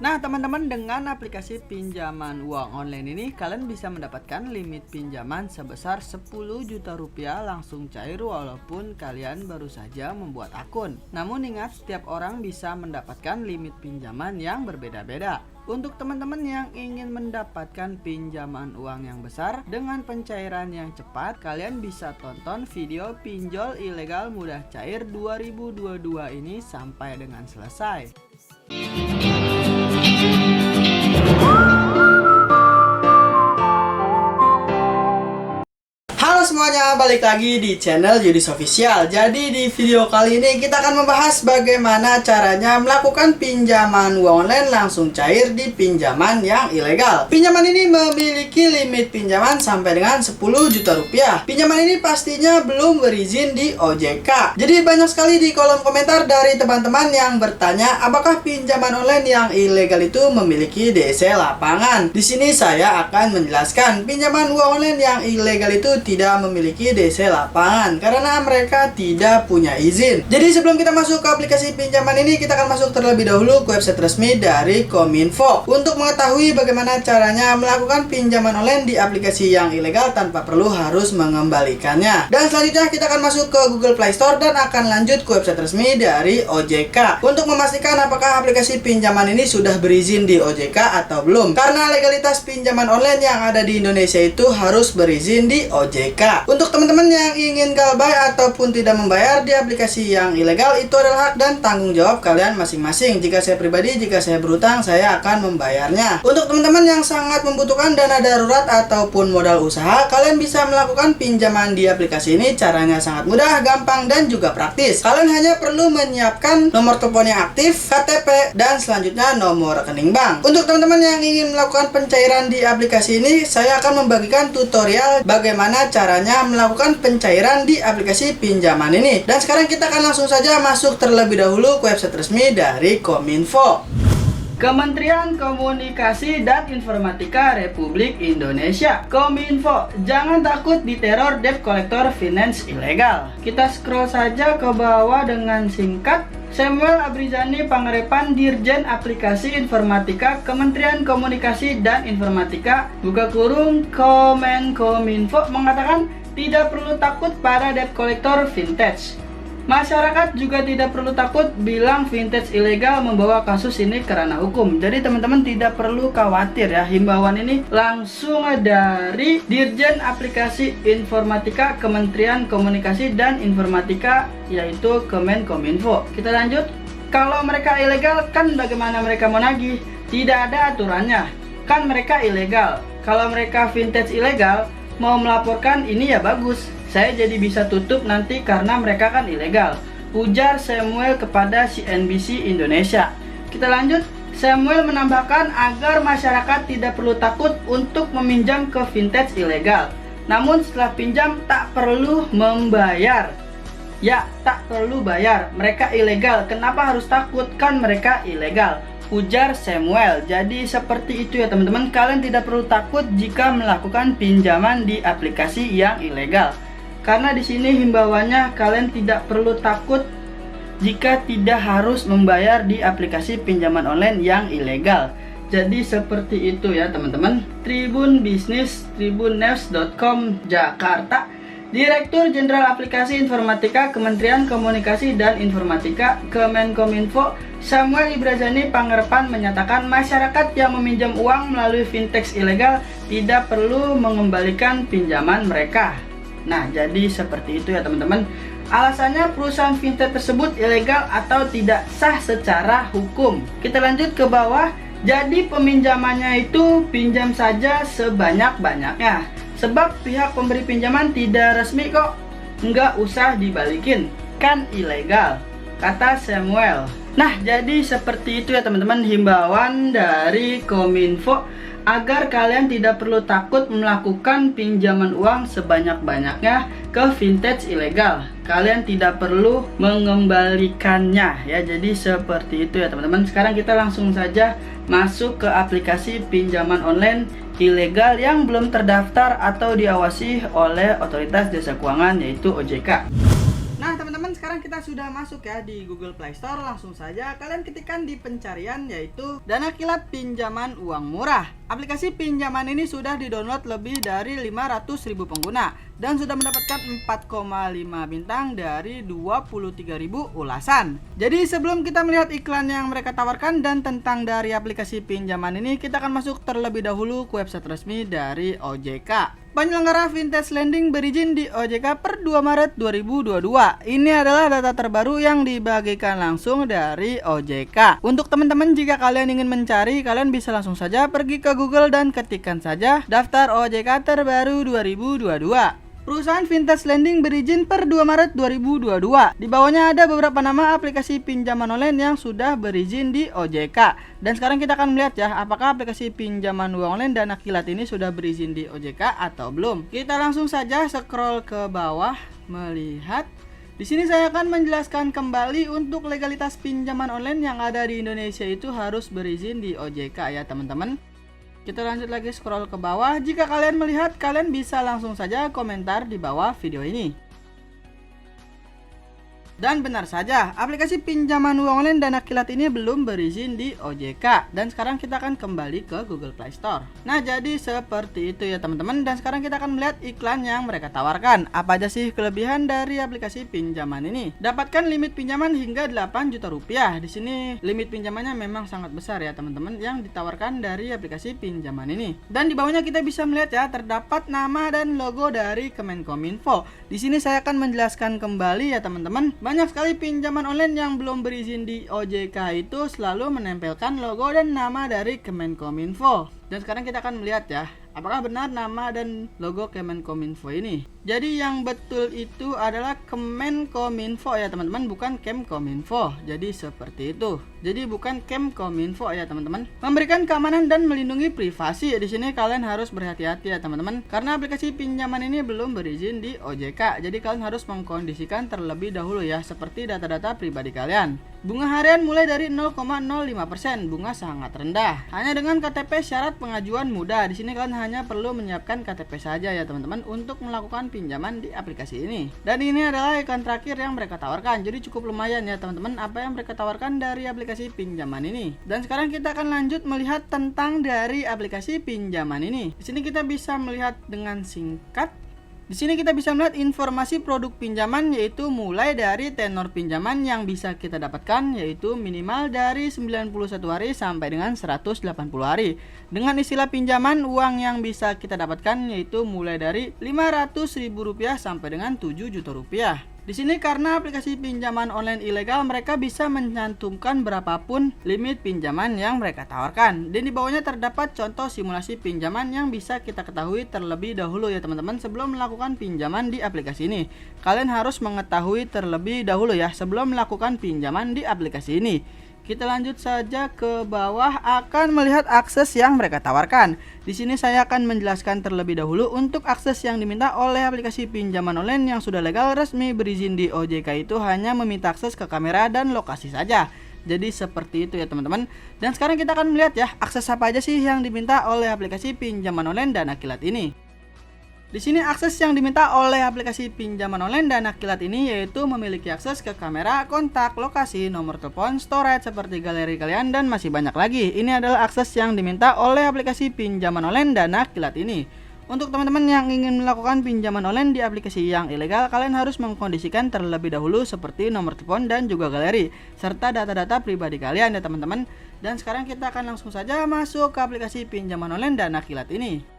Nah teman-teman, dengan aplikasi pinjaman uang online ini kalian bisa mendapatkan limit pinjaman sebesar 10 juta rupiah langsung cair walaupun kalian baru saja membuat akun. Namun ingat, setiap orang bisa mendapatkan limit pinjaman yang berbeda-beda. Untuk teman-teman yang ingin mendapatkan pinjaman uang yang besar dengan pencairan yang cepat, kalian bisa tonton video pinjol ilegal mudah cair 2022 ini sampai dengan selesai. Halo semuanya, balik lagi di channel Yudis Official. Jadi di video kali ini kita akan membahas bagaimana caranya melakukan pinjaman uang online langsung cair di pinjaman yang ilegal. Pinjaman ini memiliki limit pinjaman sampai dengan 10 juta rupiah. Pinjaman ini pastinya belum berizin di OJK. Jadi banyak sekali di kolom komentar dari teman-teman yang bertanya apakah pinjaman online yang ilegal itu memiliki DC lapangan. Di sini saya akan menjelaskan pinjaman uang online yang ilegal itu tidak memiliki DC lapangan karena mereka tidak punya izin. Jadi sebelum kita masuk ke aplikasi pinjaman ini, kita akan masuk terlebih dahulu ke website resmi dari Kominfo untuk mengetahui bagaimana caranya melakukan pinjaman online di aplikasi yang ilegal tanpa perlu harus mengembalikannya. Dan selanjutnya kita akan masuk ke Google Play Store dan akan lanjut ke website resmi dari OJK untuk memastikan apakah aplikasi pinjaman ini sudah berizin di OJK atau belum. Karena legalitas pinjaman online yang ada di Indonesia itu harus berizin di OJK. Untuk teman-teman yang ingin galbay ataupun tidak membayar di aplikasi yang ilegal, itu adalah hak dan tanggung jawab kalian masing-masing. Jika saya pribadi, jika saya berutang, saya akan membayarnya. Untuk teman-teman yang sangat membutuhkan dana darurat ataupun modal usaha, kalian bisa melakukan pinjaman di aplikasi ini. Caranya sangat mudah, gampang, dan juga praktis. Kalian hanya perlu menyiapkan nomor telepon yang aktif, KTP, dan selanjutnya nomor rekening bank. Untuk teman-teman yang ingin melakukan pencairan di aplikasi ini, saya akan membagikan tutorial bagaimana caranya melakukan pencairan di aplikasi pinjaman ini. Dan sekarang kita akan langsung saja masuk terlebih dahulu ke website resmi dari Kominfo. Kementerian Komunikasi dan Informatika Republik Indonesia, Kominfo. Jangan takut diteror debt collector finance ilegal. Kita scroll saja ke bawah dengan singkat. Samuel Abrizani Pangarepan, Dirjen Aplikasi Informatika Kementerian Komunikasi dan Informatika buka kurung Kominfo mengatakan tidak perlu takut pada debt collector vintage. Masyarakat juga tidak perlu takut bilang vintage ilegal membawa kasus ini ke ranah hukum. Jadi teman-teman tidak perlu khawatir ya. Himbauan ini langsung dari Dirjen Aplikasi Informatika Kementerian Komunikasi dan Informatika, yaitu Kominfo. Kita lanjut. Kalau mereka ilegal, kan bagaimana mereka mau nagih? Tidak ada aturannya. Kan mereka ilegal. Kalau mereka vintage ilegal, mau melaporkan ini ya bagus. Saya jadi bisa tutup nanti karena mereka kan ilegal, ujar Samuel kepada CNBC Indonesia. Kita lanjut. Samuel menambahkan agar masyarakat tidak perlu takut untuk meminjam ke vintage ilegal. Namun setelah pinjam tak perlu membayar. Ya, tak perlu bayar. Mereka ilegal. Kenapa harus takut? Kan mereka ilegal, ujar Samuel. Jadi seperti itu ya teman-teman. Kalian tidak perlu takut jika melakukan pinjaman di aplikasi yang ilegal. Karena di sini himbauannya kalian tidak perlu takut jika tidak harus membayar di aplikasi pinjaman online yang ilegal. Jadi seperti itu ya teman-teman. Tribun Bisnis, tribunnews.com Jakarta. Direktur Jenderal Aplikasi Informatika Kementerian Komunikasi dan Informatika Kemenkominfo Samuel Ibrazani Pangarepan menyatakan masyarakat yang meminjam uang melalui vintage ilegal tidak perlu mengembalikan pinjaman mereka. Nah, jadi seperti itu ya teman-teman. Alasannya perusahaan vintage tersebut ilegal atau tidak sah secara hukum. Kita lanjut ke bawah. Jadi peminjamannya itu pinjam saja sebanyak-banyaknya. Sebab pihak pemberi pinjaman tidak resmi kok. Nggak usah dibalikin. Kan ilegal, kata Samuel. Nah, jadi seperti itu ya teman-teman himbauan dari Kominfo agar kalian tidak perlu takut melakukan pinjaman uang sebanyak-banyaknya ke vintage ilegal. Kalian tidak perlu mengembalikannya ya. Jadi seperti itu ya teman-teman. Sekarang kita langsung saja masuk ke aplikasi pinjaman online ilegal yang belum terdaftar atau diawasi oleh Otoritas Jasa Keuangan, yaitu OJK. Nah teman-teman, sekarang kita kita sudah masuk ya di Google Play Store, langsung saja kalian ketikkan di pencarian yaitu Dana Kilat Pinjaman Uang Murah. Aplikasi pinjaman ini sudah di-download lebih dari 500.000 pengguna dan sudah mendapatkan 4,5 bintang dari 23.000 ulasan. Jadi sebelum kita melihat iklan yang mereka tawarkan dan tentang dari aplikasi pinjaman ini, kita akan masuk terlebih dahulu ke website resmi dari OJK. Penyelenggara Vintage Lending berizin di OJK per 2 Maret 2022. Ini adalah data terbaru yang dibagikan langsung dari OJK. Untuk teman-teman, jika kalian ingin mencari, kalian bisa langsung saja pergi ke Google dan ketikkan saja daftar OJK terbaru 2022. Perusahaan Vintage Lending berizin per 2 Maret 2022. Di bawahnya ada beberapa nama aplikasi pinjaman online yang sudah berizin di OJK. Dan sekarang kita akan melihat ya, apakah aplikasi pinjaman uang online Dana Kilat ini sudah berizin di OJK atau belum. Kita langsung saja scroll ke bawah melihat. Di sini saya akan menjelaskan kembali untuk legalitas pinjaman online yang ada di Indonesia itu harus berizin di OJK ya teman-teman. Kita lanjut lagi scroll ke bawah. Jika kalian melihat, kalian bisa langsung saja komentar di bawah video ini. Dan benar saja, aplikasi pinjaman uang online Dana Kilat ini belum berizin di OJK. Dan sekarang kita akan kembali ke Google Play Store. Nah, jadi seperti itu ya teman-teman. Dan sekarang kita akan melihat iklan yang mereka tawarkan. Apa aja sih kelebihan dari aplikasi pinjaman ini? Dapatkan limit pinjaman hingga 8 juta rupiah. Di sini limit pinjamannya memang sangat besar ya teman-teman yang ditawarkan dari aplikasi pinjaman ini. Dan di bawahnya kita bisa melihat ya, terdapat nama dan logo dari Kemenkominfo. Di sini saya akan menjelaskan kembali ya teman-teman. Banyak sekali pinjaman online yang belum berizin di OJK itu selalu menempelkan logo dan nama dari Kemenkominfo. Dan sekarang kita akan melihat ya, apakah benar nama dan logo Kemenkominfo ini. Jadi yang betul itu adalah Kemenkominfo ya teman-teman, bukan Kemkominfo. Jadi seperti itu. Jadi bukan Kemkominfo ya teman-teman. Memberikan keamanan dan melindungi privasi. Di sini kalian harus berhati-hati ya teman-teman, karena aplikasi pinjaman ini belum berizin di OJK. Jadi kalian harus mengkondisikan terlebih dahulu ya, seperti data-data pribadi kalian. Bunga harian mulai dari 0,05%, bunga sangat rendah. Hanya dengan KTP syarat pengajuan mudah. Di sini kalian hanya perlu menyiapkan KTP saja ya teman-teman untuk melakukan pinjaman di aplikasi ini. Dan ini adalah iklan terakhir yang mereka tawarkan. Jadi cukup lumayan ya teman-teman apa yang mereka tawarkan dari aplikasi pinjaman ini. Dan sekarang kita akan lanjut melihat tentang dari aplikasi pinjaman ini. Di sini kita bisa melihat dengan singkat. Di sini kita bisa melihat informasi produk pinjaman, yaitu mulai dari tenor pinjaman yang bisa kita dapatkan, yaitu minimal dari 91 hari sampai dengan 180 hari. Dengan istilah pinjaman, uang yang bisa kita dapatkan yaitu mulai dari Rp500.000 sampai dengan Rp7.000.000. Di sini karena aplikasi pinjaman online ilegal, mereka bisa mencantumkan berapapun limit pinjaman yang mereka tawarkan. Dan di bawahnya terdapat contoh simulasi pinjaman yang bisa kita ketahui terlebih dahulu ya teman-teman sebelum melakukan pinjaman di aplikasi ini. Kalian harus mengetahui terlebih dahulu ya sebelum melakukan pinjaman di aplikasi ini. Kita lanjut saja ke bawah, akan melihat akses yang mereka tawarkan. Di sini saya akan menjelaskan terlebih dahulu untuk akses yang diminta oleh aplikasi pinjaman online yang sudah legal resmi berizin di OJK itu hanya meminta akses ke kamera dan lokasi saja. Jadi seperti itu ya teman-teman. Dan sekarang kita akan melihat ya, akses apa aja sih yang diminta oleh aplikasi pinjaman online Dana Kilat ini. Di sini akses yang diminta oleh aplikasi pinjaman online Dana Kilat ini yaitu memiliki akses ke kamera, kontak, lokasi, nomor telepon, storage seperti galeri kalian dan masih banyak lagi. Ini adalah akses yang diminta oleh aplikasi pinjaman online Dana Kilat ini. Untuk teman-teman yang ingin melakukan pinjaman online di aplikasi yang ilegal, kalian harus mengkondisikan terlebih dahulu seperti nomor telepon dan juga galeri serta data-data pribadi kalian ya teman-teman. Dan sekarang kita akan langsung saja masuk ke aplikasi pinjaman online Dana Kilat ini.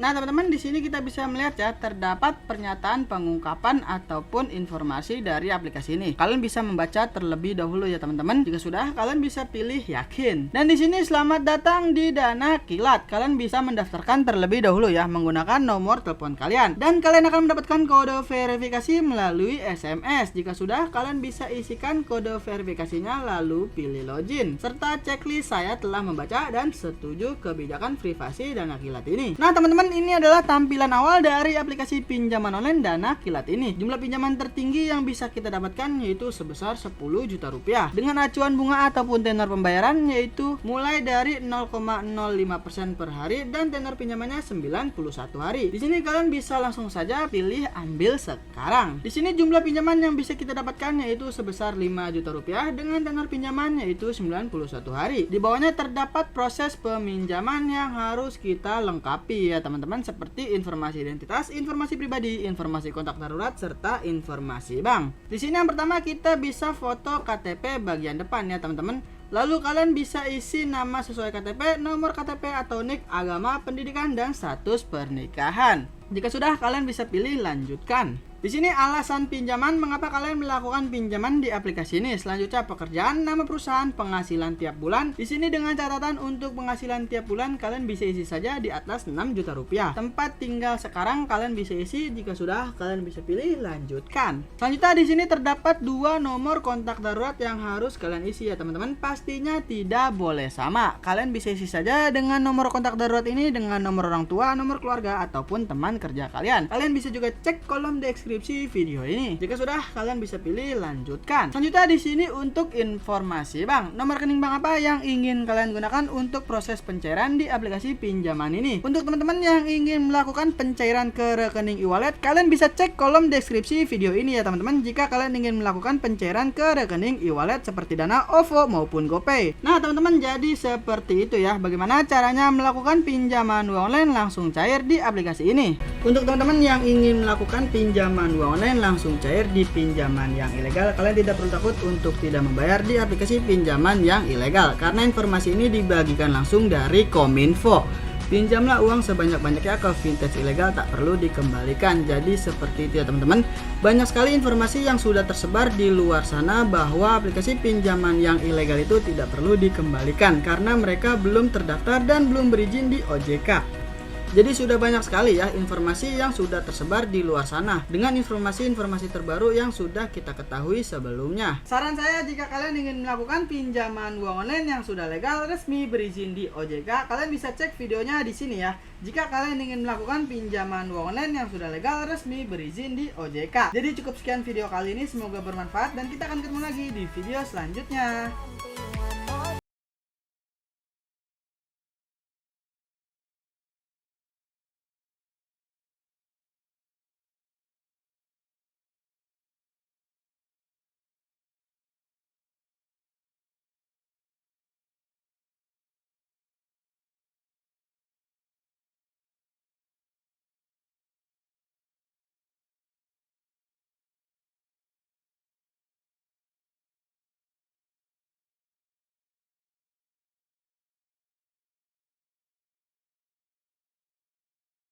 Nah teman-teman, di sini kita bisa melihat ya, terdapat pernyataan pengungkapan ataupun informasi dari aplikasi ini. Kalian bisa membaca terlebih dahulu ya teman-teman. Jika sudah, kalian bisa pilih yakin. Dan di sini selamat datang di Dana Kilat. Kalian bisa mendaftarkan terlebih dahulu ya menggunakan nomor telepon kalian. Dan kalian akan mendapatkan kode verifikasi melalui SMS. Jika sudah, kalian bisa isikan kode verifikasinya lalu pilih login. Serta checklist saya telah membaca dan setuju kebijakan privasi Dana Kilat ini. Nah teman-teman, teman-teman, ini adalah tampilan awal dari aplikasi pinjaman online Dana Kilat ini. Jumlah pinjaman tertinggi yang bisa kita dapatkan yaitu sebesar 10 juta rupiah. Dengan acuan bunga ataupun tenor pembayaran yaitu mulai dari 0,05% per hari dan tenor pinjamannya 91 hari. Di sini kalian bisa langsung saja pilih ambil sekarang. Di sini jumlah pinjaman yang bisa kita dapatkan yaitu sebesar 5 juta rupiah dengan tenor pinjaman yaitu 91 hari. Di bawahnya terdapat proses peminjaman yang harus kita lengkapi ya teman-teman, seperti informasi identitas, informasi pribadi, informasi kontak darurat, serta informasi bank. Di sini yang pertama kita bisa foto KTP bagian depan ya teman-teman. Lalu kalian bisa isi nama sesuai KTP, nomor KTP atau NIK, agama, pendidikan, dan status pernikahan. Jika sudah, kalian bisa pilih lanjutkan. Di sini alasan pinjaman, mengapa kalian melakukan pinjaman di aplikasi ini. Selanjutnya pekerjaan, nama perusahaan, penghasilan tiap bulan. Di sini dengan catatan untuk penghasilan tiap bulan kalian bisa isi saja di atas 6 juta rupiah. Tempat tinggal sekarang kalian bisa isi, jika sudah kalian bisa pilih lanjutkan. Selanjutnya di sini terdapat 2 nomor kontak darurat yang harus kalian isi ya teman-teman. Pastinya tidak boleh sama. Kalian bisa isi saja dengan nomor kontak darurat ini dengan nomor orang tua, nomor keluarga ataupun teman kerja kalian. Kalian bisa juga cek kolom deskripsi video ini. Jika sudah, kalian bisa pilih lanjutkan. Selanjutnya di sini untuk informasi bank. Nomor rekening bank apa yang ingin kalian gunakan untuk proses pencairan di aplikasi pinjaman ini. Untuk teman-teman yang ingin melakukan pencairan ke rekening e-wallet, kalian bisa cek kolom deskripsi video ini ya teman-teman. Jika kalian ingin melakukan pencairan ke rekening e-wallet seperti Dana, OVO maupun GoPay. Nah teman-teman, jadi seperti itu ya bagaimana caranya melakukan pinjaman uang online langsung cair di aplikasi ini. Untuk teman-teman yang ingin melakukan pinjaman uang online langsung cair di pinjaman yang ilegal, kalian tidak perlu takut untuk tidak membayar di aplikasi pinjaman yang ilegal, karena informasi ini dibagikan langsung dari Kominfo. Pinjamlah uang sebanyak-banyaknya ke vintage ilegal, tak perlu dikembalikan. Jadi seperti itu ya teman-teman. Banyak sekali informasi yang sudah tersebar di luar sana bahwa aplikasi pinjaman yang ilegal itu tidak perlu dikembalikan karena mereka belum terdaftar dan belum berizin di OJK. Jadi sudah banyak sekali ya informasi yang sudah tersebar di luar sana dengan informasi-informasi terbaru yang sudah kita ketahui sebelumnya. Saran saya, jika kalian ingin melakukan pinjaman uang online yang sudah legal, resmi, berizin di OJK, kalian bisa cek videonya di sini ya. Jika kalian ingin melakukan pinjaman uang online yang sudah legal, resmi, berizin di OJK. Jadi cukup sekian video kali ini, semoga bermanfaat dan kita akan ketemu lagi di video selanjutnya.